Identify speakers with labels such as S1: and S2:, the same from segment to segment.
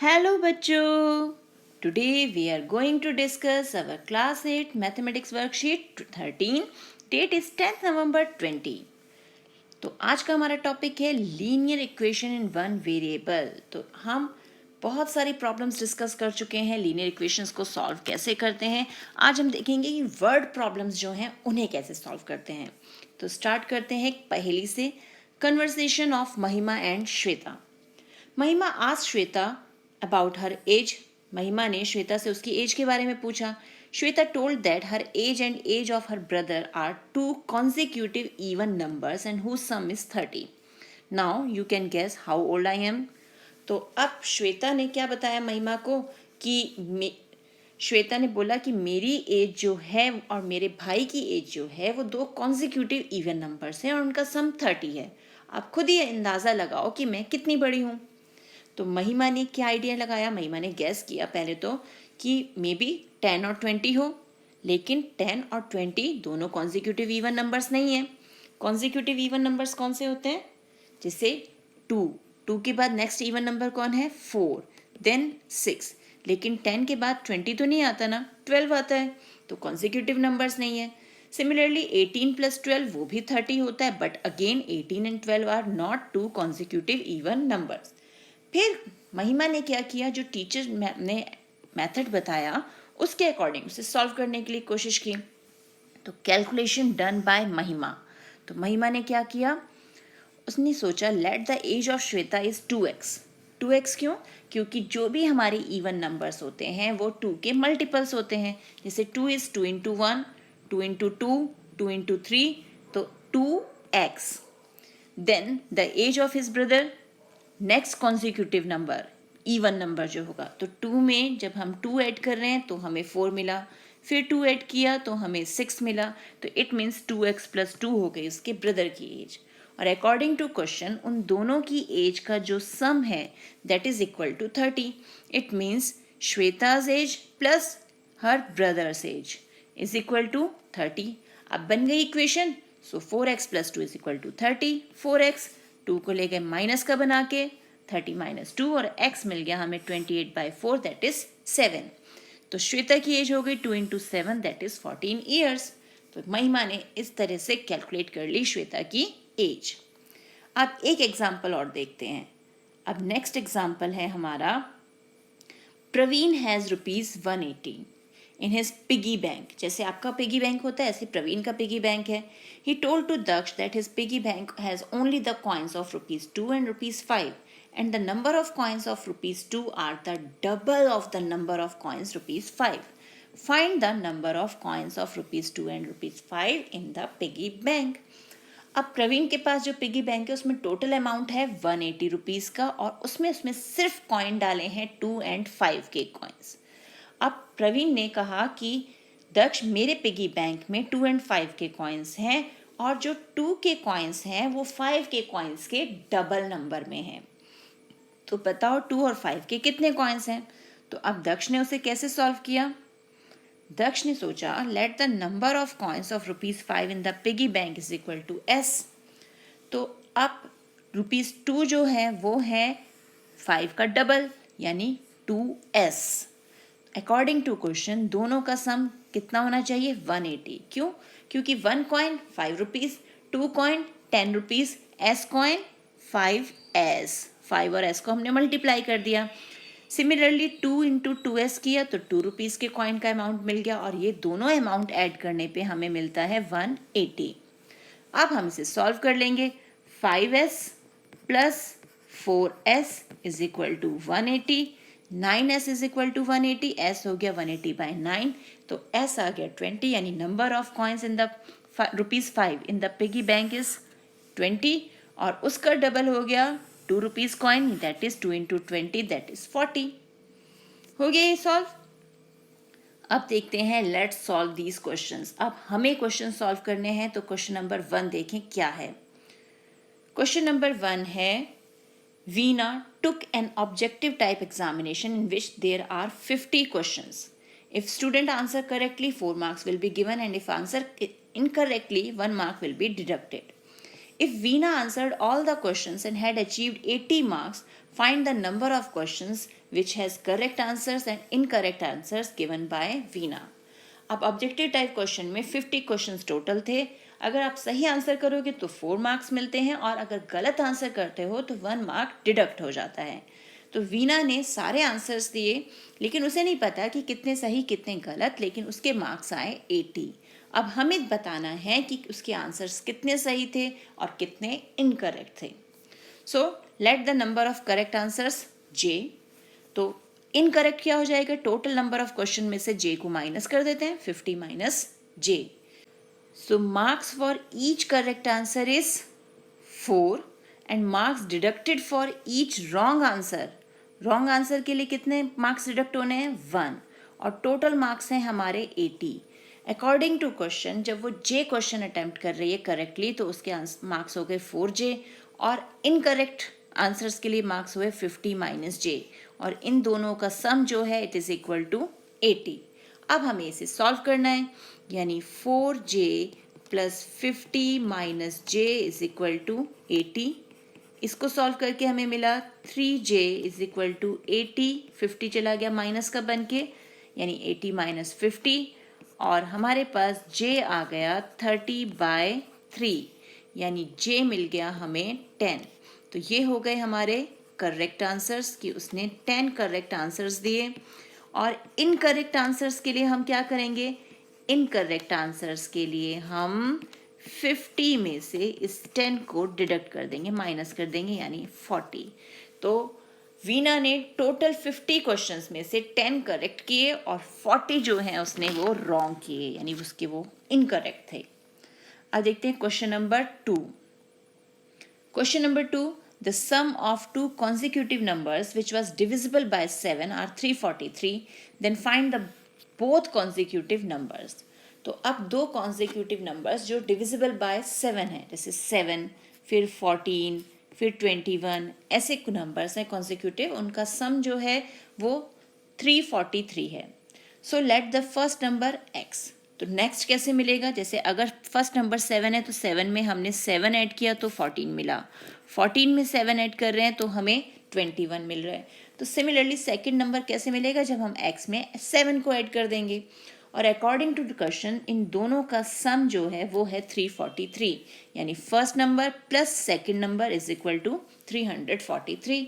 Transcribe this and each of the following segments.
S1: Hello बच्चों, today we are going to discuss our class 8 mathematics worksheet 13. Date is 10th November 20. तो आज का हमारा टॉपिक है linear equation in one variable. तो हम बहुत सारी प्रॉब्लम्स डिस्कस कर चुके हैं, लीनियर इक्वेशंस को सॉल्व कैसे करते हैं। आज हम देखेंगे कि वर्ड प्रॉब्लम्स जो हैं उन्हें कैसे सॉल्व करते हैं। तो स्टार्ट करते हैं एक पहेली से। Conversation of Mahima and Shweta. Mahima asked Shweta about her age. Mahima ने श्वेता से उसकी एज के बारे में पूछा। Shweta told that her age and age of her brother are two consecutive even numbers and whose sum is 30. Now you can guess how old I am. तो अब श्वेता ने क्या बताया महिमा को कि श्वेता ने बोला कि मेरी एज जो है और मेरे भाई की एज जो है वो दो कॉन्जिक्यूटिव इवन नंबर्स हैं और उनका सम 30 है। आप खुद ही अंदाज़ा लगाओ कि मैं कितनी बड़ी हूँ। तो महिमा ने क्या आइडिया लगाया, महिमा ने गैस किया पहले तो कि मे बी 10 और 20 हो, लेकिन 10 और 20 दोनों कॉन्जिक्यूटिव इवन नंबर्स नहीं है। कॉन्जिक्यूटिव इवन नंबर्स कौन से होते हैं? जैसे 2 के बाद नेक्स्ट इवन नंबर कौन है? 4, देन 6, लेकिन 10 के बाद 20 तो नहीं आता ना, 12 आता है, तो कॉन्जिक्यूटिव नंबर्स नहीं है। सिमिलरली 18 प्लस 12 वो भी 30 होता है, but again 18 and 12 are not two consecutive even numbers. फिर महिमा ने क्या किया, जो टीचर ने मेथड बताया उसके अकॉर्डिंग उसे सॉल्व करने के लिए कोशिश की। तो कैलकुलेशन डन बाय महिमा। तो महिमा ने क्या किया, उसने सोचा let the age of Shweta is 2x। 2x क्यों? क्योंकि जो भी हमारे इवन नंबर्स होते हैं वो 2 के मल्टीपल्स होते हैं। जैसे 2 इज 2 इंटू 1, 2 इंटू 2, 2 इंटू 3, तो 2x। Then the age of his brother, next consecutive number even number जो होगा, तो 2 में जब हम 2 ऐड कर रहे हैं तो हमें 4 मिला, फिर 2 ऐड किया तो हमें 6 मिला, तो इट मीन्स 2x प्लस 2 हो गई उसके ब्रदर की एज। और अकॉर्डिंग टू क्वेश्चन उन दोनों की एज का जो सम है that is equal to 30। It means Shweta's age plus her brother's age is equal to 30। अब बन गई equation. So 4x plus 2 is equal to 30। 4x 2 को ले गए माइनस का बना के, 30 माइनस 2, और x मिल गया हमें 28/4 दैट इज 7। तो श्वेता की एज हो गई 2 इंटू 7 दैट इज 14 ईयर्स। तो महिमा ने इस तरह से कैलकुलेट कर ली श्वेता की एज। अब एक एग्जाम्पल और देखते हैं। अब नेक्स्ट एग्जाम्पल है हमारा, Praveen has ₹180 in his piggy bank। जैसे आपका पिगी बैंक होता है ऐसे प्रवीण का पिगी बैंक है। He told to Daksh that his piggy bank has only the coins of ₹2 and ₹5, and the number of coins of ₹2 are the double of the number of coins ₹5. Find the number of coins of ₹2 and ₹5 in the piggy bank. अब प्रवीण के पास जो piggy bank है उसमें total amount है 180 rupees का, और उसमें सिर्फ कॉइन डाले हैं 2 and 5 के कॉइन्स। अब प्रवीण ने कहा कि दक्ष मेरे पिगी बैंक में 2 and 5 के कॉइन्स हैं, और जो 2 के कॉइन्स हैं वो 5 के कॉइन्स के डबल नंबर में हैं। तो बताओ 2 और 5 के कितने कॉइन्स हैं? तो अब दक्ष ने उसे कैसे सॉल्व किया? दक्ष ने सोचा let the number of coins of ₹5 in the piggy bank is equal to s। तो अब ₹2 जो है वो है 5 का डबल यानी 2s। अकॉर्डिंग टू क्वेश्चन दोनों का सम कितना होना चाहिए? 180। क्यों? क्योंकि 1 coin 5 rupees, 2 coin 10 rupees, s coin 5s। 5 और s को हमने मल्टीप्लाई कर दिया। सिमिलरली 2 इंटू 2s किया तो 2 रुपीज़ के कॉइन का अमाउंट मिल गया, और ये दोनों अमाउंट ऐड करने पे हमें मिलता है 180। अब हम इसे सॉल्व कर लेंगे। 5s plus 4s is equal to 180, 9s is equal to 180, s हो गया 180/9, तो s आ गया 20, यानी number of coins in the ₹5 in the piggy bank is 20, और उसका डबल हो गया 2 rupees coin that is 2 into 20 that is 40। हो गया ये सॉल्व। अब देखते हैं लेट्स सॉल्व दीज क्वेश्चंस। अब हमें क्वेश्चन सॉल्व करने हैं, तो क्वेश्चन नंबर 1 देखें क्या है। क्वेश्चन नंबर 1 है, Veena took an objective type examination in which there are 50 questions. If student answer correctly, 4 marks will be given, and if answer incorrectly, 1 mark will be deducted. If Veena answered all the questions and had achieved 80 marks, Find the number of questions which has correct answers and incorrect answers given by Veena. अब objective type question में 50 questions total थे. अगर आप सही answer करोगे तो 4 marks मिलते हैं और अगर गलत आंसर करते हो तो 1 मार्क डिडक्ट हो जाता है. तो वीना ने सारे आंसर्स दिए, लेकिन उसे नहीं पता कि कितने सही कितने गलत, लेकिन उसके मार्क्स आए 80. अब हमें बताना है कि उसके आंसर्स कितने सही थे और कितने इनकरेक्ट थे. So let the number of correct answers J. तो इनकरेक्ट क्या हो जाएगा, टोटल नंबर ऑफ क्वेश्चन में से J को माइनस कर देते हैं, 50 minus J. So marks for each correct answer is 4 and marks deducted for each wrong answer. Wrong answer के लिए कितने मार्क्स डिडक्ट होने हैं, 1. और टोटल मार्क्स हैं हमारे 80. अकॉर्डिंग टू क्वेश्चन, जब वो J क्वेश्चन अटेम्प्ट कर रही है करेक्टली तो उसके मार्क्स हो गए 4J और इनकरेक्ट आंसर्स के लिए मार्क्स हुए 50 माइनस J. और इन दोनों का सम जो है इट इज इक्वल टू 80. अब हमें इसे सॉल्व करना है, यानी 4J plus 50 minus J is equal to 80. इसको सॉल्व करके हमें मिला 3J इज इक्वल टू 80. 50 चला गया माइनस का बन के, यानी 80 माइनस 50, और हमारे पास J आ गया 30/3, यानी J मिल गया हमें 10. तो ये हो गए हमारे करेक्ट आंसर्स कि उसने 10 करेक्ट आंसर्स दिए. और इनकरेक्ट आंसर्स के लिए हम क्या करेंगे, इनकरेक्ट आंसर्स के लिए हम 50 में से इस 10 को डिडक्ट कर देंगे, माइनस कर देंगे, यानी 40. तो वीना ने टोटल 50 क्वेश्चंस में से 10 करेक्ट किए और 40 जो हैं उसने वो रॉन्ग किए, यानी उसके वो इनकरेक्ट थे. अब देखते हैं question number 2. Question number 2, the sum of two consecutive numbers which was divisible by 7 are 343. Then find the both consecutive numbers. तो अब दो consecutive numbers जो divisible by 7 है, जैसे 7, फिर 14, फिर 21, ऐसे numbers हैं consecutive, उनका sum जो है वो 343 है. So let the first number x. तो नेक्स्ट कैसे मिलेगा, जैसे अगर फर्स्ट नंबर 7 है तो 7 में हमने 7 ऐड किया तो 14 मिला, 14 में 7 ऐड कर रहे हैं तो हमें 21 मिल रहा है. तो सिमिलरली सेकंड नंबर कैसे मिलेगा, जब हम x में 7 को ऐड कर देंगे. और अकॉर्डिंग टू द क्वेश्चन इन दोनों का सम जो है वो है 343, यानी first number plus second number is equal to 343.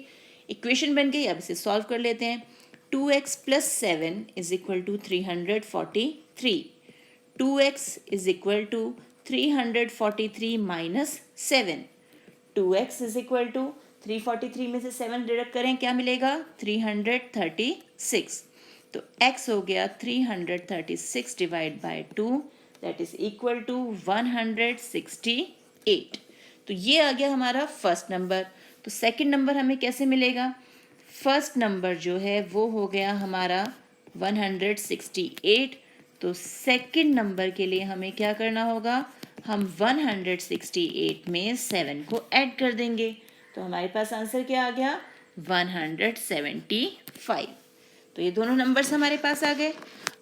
S1: Equation बन गई. अब इसे सॉल्व कर लेते हैं. 2x plus 7 is equal to 343. 2x is equal to 343 minus 7. 2x is equal to 343 में से 7 डिडक्ट करें, क्या मिलेगा, 336. तो x हो गया 336 divide by 2, that is equal to 168. तो ये आ गया हमारा फर्स्ट नंबर. तो सेकंड नंबर हमें कैसे मिलेगा, फर्स्ट नंबर जो है वो हो गया हमारा 168. तो सेकंड नंबर के लिए हमें क्या करना होगा, हम 168 में 7 को ऐड कर देंगे. तो हमारे पास आंसर क्या आ गया, 175. तो ये दोनों नंबर्स हमारे पास आ गए.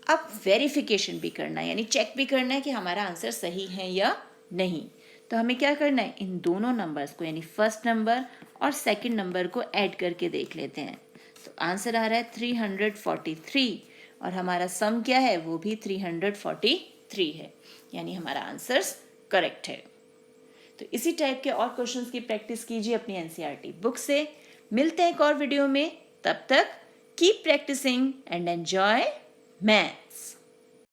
S1: अब वेरिफिकेशन भी करना है, यानी चेक भी करना है कि हमारा आंसर सही है या नहीं. तो हमें क्या करना है, इन दोनों नंबर्स को यानी फर्स्ट नंबर और सेकंड नंबर को ऐड करके देख लेते हैं. तो आंसर आ रहा है 343 और हमारा सम क्या है, वो भी 343 है, यानी हमारा आंसर करेक्ट है. तो इसी टाइप के और क्वेश्चंस की प्रैक्टिस कीजिए अपनी एनसीईआरटी बुक से. मिलते हैं एक और वीडियो में, तब तक keep practising and enjoy maths.